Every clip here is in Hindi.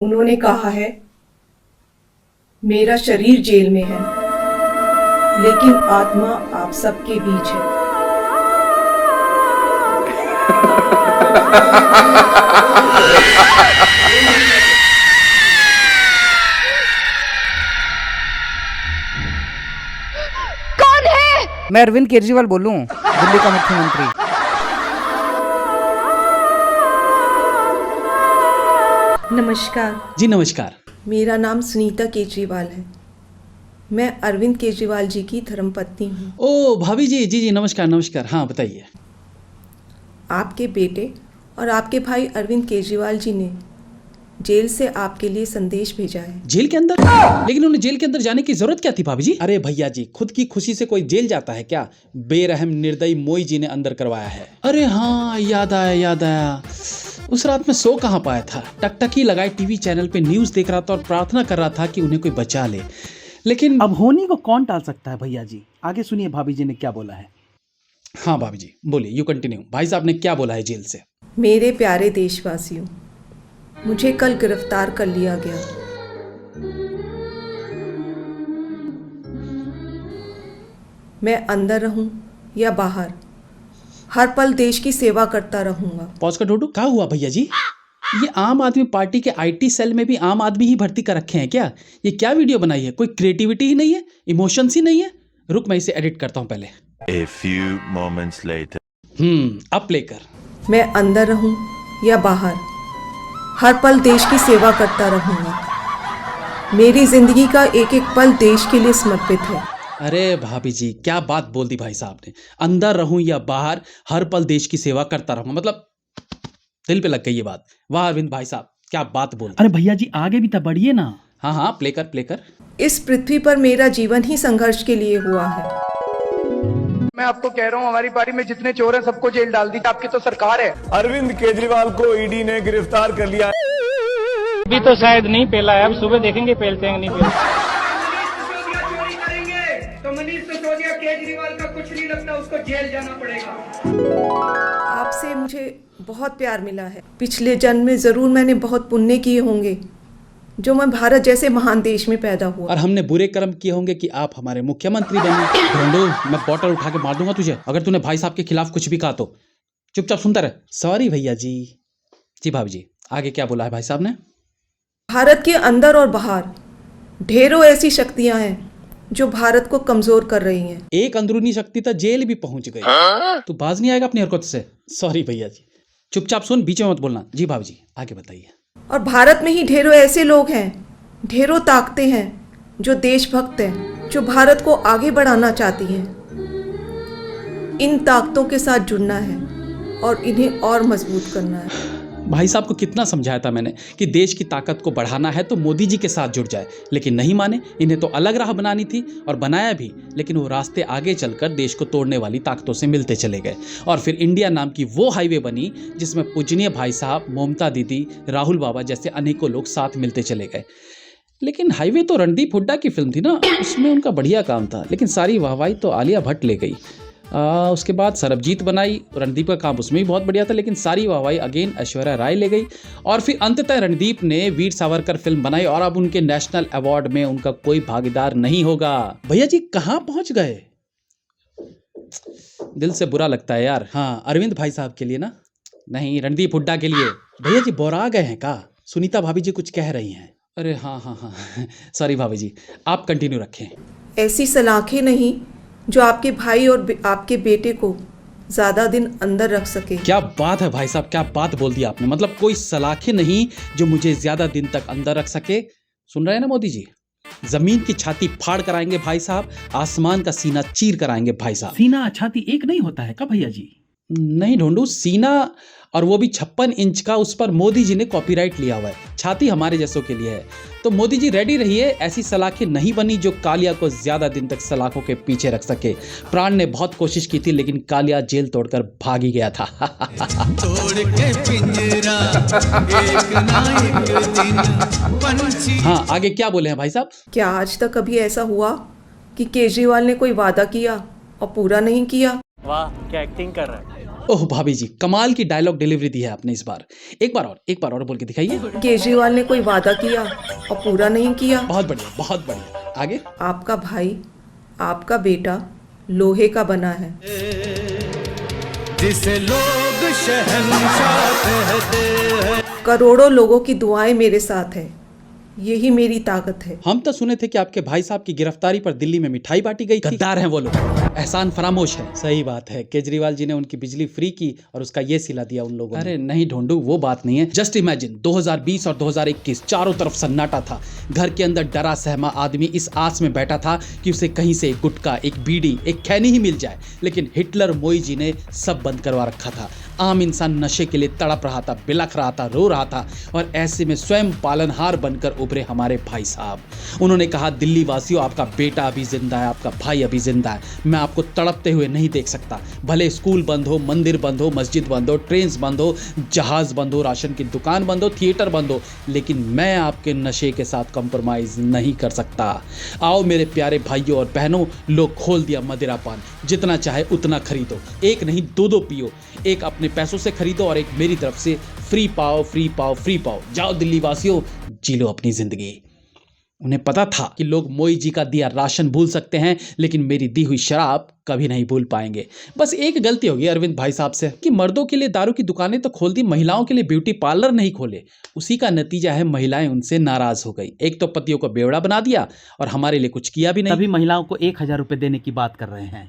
उन्होंने कहा है मेरा शरीर जेल में है लेकिन आत्मा आप सबके बीच है। कौन है? मैं अरविंद केजरीवाल बोलूं, दिल्ली का मुख्यमंत्री। नमस्कार जी नमस्कार। मेरा नाम सुनीता केजरीवाल है। मैं अरविंद केजरीवाल जी की धर्मपत्नी हूँ। ओ भाभी जी, जी जी नमस्कार नमस्कार। हाँ बताइए। आपके बेटे और आपके भाई अरविंद केजरीवाल जी ने जेल से आपके लिए संदेश भेजा है। जेल के अंदर? लेकिन उन्हें जेल के अंदर जाने की जरूरत क्या थी भाभी जी? अरे भैया जी, खुद की खुशी से कोई जेल जाता है क्या? बेरहम निर्दयी मोई जी ने अंदर करवाया है। अरे हाँ, याद आया याद आया। उस रात में सो कहाँ पाया था, टकटकी लगाई टीवी चैनल पे न्यूज देख रहा था और प्रार्थना कर रहा था कि उन्हें कोई बचा ले। लेकिन अब होनी को कौन टाल सकता है भैया जी। आगे सुनिए भाभी जी ने क्या बोला है। हाँ भाभी जी बोलिए, यू कंटिन्यू। भाई साहब ने क्या बोला है जेल से? मेरे प्यारे देशवासियों, मुझे कल गिरफ्तार कर लिया गया। मैं अंदर रहूं या बाहर, हर पल देश की सेवा करता रहूंगा। पॉज कर ढूंढू, क्या हुआ भैया जी? ये आम आदमी पार्टी के आईटी सेल में भी आम आदमी ही भर्ती कर रखे हैं क्या? ये क्या वीडियो बनाई है? कोई क्रिएटिविटी ही नहीं है, इमोशंस ही नहीं है। रुक मैं इसे एडिट करता हूँ पहले। A few moments later. अब प्ले कर। मैं अंदर रहूं या बाहर, हर पल देश की सेवा करता रहूंगा। मेरी जिंदगी का एक एक पल देश के लिए समर्पित है। अरे भाभी जी, क्या बात बोल दी भाई साहब ने। अंदर रहूं या बाहर, हर पल देश की सेवा करता रहूंगा, मतलब दिल पे लग गई ये बात। वाह अरविंद भाई साहब, क्या बात बोल दी। अरे भैया जी आगे भी तो बढ़िए ना। हाँ हाँ प्ले कर प्ले कर। इस पृथ्वी पर मेरा जीवन ही संघर्ष के लिए हुआ है। मैं आपको कह रहा हूँ, हमारी पार्टी में जितने चोर हैं सबको जेल डाल दी। आपकी तो सरकार है। अरविंद केजरीवाल को ईडी ने गिरफ्तार कर लिया। अभी तो शायद नहीं पेला है, अब सुबह देखेंगे पेलते हैं नहीं पेलते। चोरी करेंगे तो मनीष सिसोदिया केजरीवाल का कुछ नहीं लगता, उसको जेल जाना पड़ेगा। आपसे मुझे बहुत प्यार मिला है। पिछले जन्म में जरूर मैंने बहुत पुण्य किए होंगे जो मैं भारत जैसे महान देश में पैदा हुआ। और हमने बुरे कर्म किए होंगे कि आप हमारे मुख्यमंत्री बने। ढूंढो, मैं बॉटल उठा के मार दूंगा तुझे अगर तूने भाई साहब के खिलाफ कुछ भी कहा तो। चुपचाप सुनता रहे। सॉरी भैया जी। जी भाभी जी, आगे क्या बोला है भाई साहब ने? भारत के अंदर और बाहर ढेरों ऐसी शक्तियां हैं जो भारत को कमजोर कर रही हैं। एक अंदरूनी शक्ति तक जेल भी पहुंच गई। तू बाज नहीं आएगा अपनी हरकत से। सॉरी भैया जी। चुपचाप सुन, बीच में मत बोलना। जी भाभी जी आगे बताइए। और भारत में ही ढेरों ऐसे लोग हैं, ढेरों ताकतें हैं जो देशभक्त हैं, जो भारत को आगे बढ़ाना चाहती हैं। इन ताकतों के साथ जुड़ना है और इन्हें और मजबूत करना है। भाई साहब को कितना समझाया था मैंने कि देश की ताकत को बढ़ाना है तो मोदी जी के साथ जुड़ जाए, लेकिन नहीं माने। इन्हें तो अलग राह बनानी थी और बनाया भी, लेकिन वो रास्ते आगे चलकर देश को तोड़ने वाली ताकतों से मिलते चले गए। और फिर इंडिया नाम की वो हाईवे बनी जिसमें पूजनीय भाई साहब, ममता दीदी, राहुल बाबा जैसे अनेकों लोग साथ मिलते चले गए। लेकिन हाईवे तो रणदीप हुड्डा की फिल्म थी ना, उसमें उनका बढ़िया काम था, लेकिन सारी वाहवाही तो आलिया भट्ट ले गई। उसके बाद सरबजीत बनाई, रणदीप का काम उसमें भी बहुत बढ़िया था, लेकिन सारी वाहवाही अगेन ऐश्वर्या राय ले गई। और फिर अंततः रणदीप ने वीर सावरकर फिल्म बनाई और अब उनके नेशनल अवार्ड में उनका कोई भागीदार नहीं होगा। भैया जी कहाँ पहुंच गए? दिल से बुरा लगता है यार। हाँ अरविंद भाई साहब के लिए ना, नहीं रणदीप हुड्डा के लिए। भैया जी बोरा गए हैं का? सुनीता भाभी जी कुछ कह रही हैं। अरे हाँ हाँ हाँ सॉरी भाभी जी, आप कंटिन्यू रखें। ऐसी सलाखें नहीं जो आपके भाई और आपके बेटे को ज्यादा दिन अंदर रख सके। क्या बात है भाई साहब, क्या बात बोल दी आपने। मतलब कोई सलाखें नहीं जो मुझे ज्यादा दिन तक अंदर रख सके। सुन रहे हैं ना मोदी जी? जमीन की छाती फाड़ कर आएंगे भाई साहब, आसमान का सीना चीर कर आएंगे भाई साहब। सीना छाती एक नहीं होता है क्या भैया जी? नहीं ढूंढू, सीना और वो भी 56 इंच का, उस पर मोदी जी ने कॉपीराइट लिया हुआ है। छाती हमारे जैसों के लिए है। तो मोदी जी रेडी रहिए, ऐसी सलाखें नहीं बनी जो कालिया को ज्यादा दिन तक सलाखों के पीछे रख सके। प्राण ने बहुत कोशिश की थी लेकिन कालिया जेल तोड़कर भाग ही गया था। तोड़ के पिंजरा, एक ना एक दिन पंछी। हाँ आगे क्या बोले हैं भाई साहब? क्या आज तक कभी ऐसा हुआ कि केजरीवाल ने कोई वादा किया और पूरा नहीं किया? वाह क्या एक्टिंग कर रहा है। ओह भाभी जी, कमाल की डायलॉग डिलीवरी दी है आपने इस बार। एक बार और बोल के दिखाइए। केजरीवाल ने कोई वादा किया और पूरा नहीं किया। बहुत बढ़िया। आगे। आपका भाई, आपका बेटा लोहे का बना है। जिसे लोग शहंशाह कहते हैं। करोड़ों लोगों की दुआएं मेरे साथ है, यही मेरी ताकत है। हम तो सुने थे कि आपके भाई साहब की गिरफ्तारी पर दिल्ली में मिठाई बांटी गई थी। गद्दार हैं वो लोग, एहसान फरामोश है। सही बात है, केजरीवाल जी ने उनकी बिजली फ्री की और उसका ये सिला दिया उन लोगों ने। अरे नहीं ढोंडू, वो बात नहीं है। जस्ट इमेजिन 2020 और 2021 चारों तरफ सन्नाटा था। घर के अंदर डरा सहमा आदमी इस आस में बैठा था कि उसे कहीं से एक गुटखा, एक बीड़ी, एक खैनी ही मिल जाए। लेकिन हिटलर मोई जी ने सब बंद करवा रखा था। आम इंसान नशे के लिए तड़प रहा था, बिलख रहा था, रो रहा था। और ऐसे में स्वयं पालनहार बनकर उभरे हमारे भाई साहब। उन्होंने कहा, दिल्ली वासियों, आपका बेटा अभी जिंदा है, आपका भाई अभी जिंदा है। मैं आपको तड़पते हुए नहीं देख सकता। भले स्कूल बंद हो, मंदिर बंद हो, मस्जिद बंद हो, ट्रेन बंद हो, जहाज बंद हो, राशन की दुकान बंद हो, थिएटर बंद हो, लेकिन मैं आपके नशे के साथ कंप्रोमाइज नहीं कर सकता। आओ मेरे प्यारे भाइयों और बहनों, लो खोल दिया मदिरा पान। जितना चाहे उतना खरीदो, एक नहीं दो पियो। एक अपने पैसों से खरीदो और एक मेरी तरफ से फ्री पाओ। जाओ दिल्ली वासियों, जी लो अपनी जिंदगी। उन्हें पता था कि लोग मोई जी का दिया राशन भूल सकते हैं, लेकिन मेरी दी हुई शराब कभी नहीं भूल पाएंगे। बस एक गलती होगी अरविंद भाई साहब से कि मर्दों के लिए दारू की दुकानें तो खोल दी, महिलाओं के लिए ब्यूटी पार्लर नहीं खोले। उसी का नतीजा है महिलाएं उनसे नाराज हो गई। एक तो पतियों को बेवड़ा बना दिया और हमारे लिए कुछ किया भी नहीं। तभी महिलाओं को 1,000 रुपए देने की बात कर रहे हैं।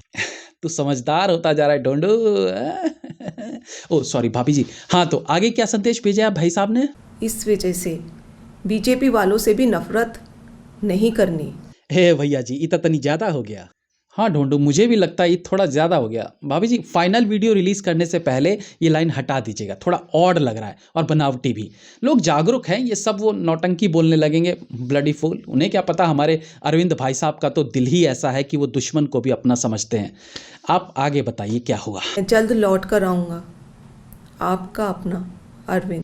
तू समझदार होता जा रहा है ढोंडू। ओ सॉरी भाभी जी। हाँ, तो आगे क्या संदेश भेजा है भाई साहब ने? इस वजह से बीजेपी वालों से भी नफरत नहीं करनी। हे भैया जी, इतना तनी ज्यादा हो गया। हाँ ढोंडू, मुझे भी लगता है ये थोड़ा ज़्यादा हो गया। भाभी जी, फाइनल वीडियो रिलीज़ करने से पहले ये लाइन हटा दीजिएगा, थोड़ा ऑड लग रहा है और बनावटी भी। लोग जागरूक हैं, ये सब वो नौटंकी बोलने लगेंगे, ब्लडी फूल। उन्हें क्या पता हमारे अरविंद भाई साहब का तो दिल ही ऐसा है कि वो दुश्मन को भी अपना समझते हैं। आप आगे बताइए क्या हुआ? मैं जल्द लौट कर आऊँगा। आपका अपना अरविंद।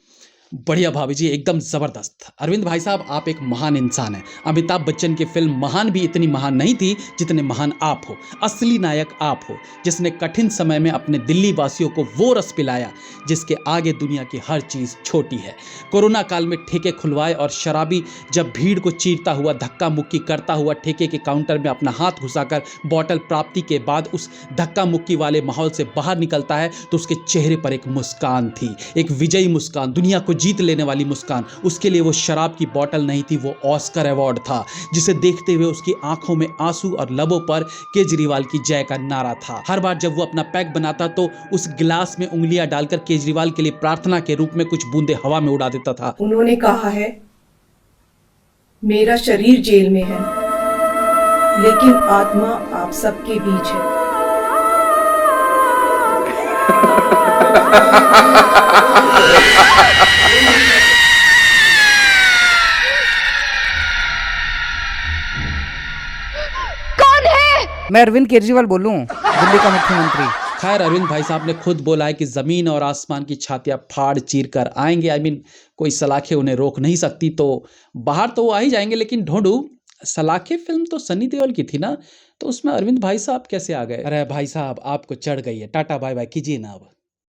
बढ़िया भाभी जी, एकदम ज़बरदस्त। अरविंद भाई साहब, आप एक महान इंसान हैं। अमिताभ बच्चन की फिल्म महान भी इतनी महान नहीं थी जितने महान आप हो। असली नायक आप हो, जिसने कठिन समय में अपने दिल्ली वासियों को वो रस पिलाया जिसके आगे दुनिया की हर चीज़ छोटी है। कोरोना काल में ठेके खुलवाए और शराबी जब भीड़ को चीरता हुआ, धक्का मुक्की करता हुआ ठेके के काउंटर में अपना हाथ घुसाकर बॉटल प्राप्ति के बाद उस धक्का मुक्की वाले माहौल से बाहर निकलता है तो उसके चेहरे पर एक मुस्कान थी, एक विजयी मुस्कान, दुनिया को जीत लेने वाली मुस्कान। उसके लिए वो शराब की बोतल नहीं थी, वो ऑस्कर अवार्ड था, जिसे देखते हुए उसकी आंखों में आंसू और लबों पर केजरीवाल की जय का नारा था। हर बार जब वो अपना पैक बनाता तो उस गिलास में उंगलियां डालकर केजरीवाल के लिए प्रार्थना के रूप में कुछ बूंदे हवा में उड़ा देता था। उन्होंने कहा है, मेरा शरीर जेल में है लेकिन आत्मा आप सबके बीच है। कौन है? मैं अरविंद केजरीवाल बोलूं, दिल्ली का मुख्यमंत्री। खैर, अरविंद भाई साहब ने खुद बोला है कि जमीन और आसमान की छातियां फाड़ चीर कर आएंगे। कोई सलाखें उन्हें रोक नहीं सकती, तो बाहर तो वो आ ही जाएंगे। लेकिन ढोंडू, सलाखे फिल्म तो सनी देओल की थी ना, तो उसमें अरविंद भाई साहब कैसे आ गए? अरे भाई साहब, आपको चढ़ गई है, टाटा बाय बाय कीजिए ना अब।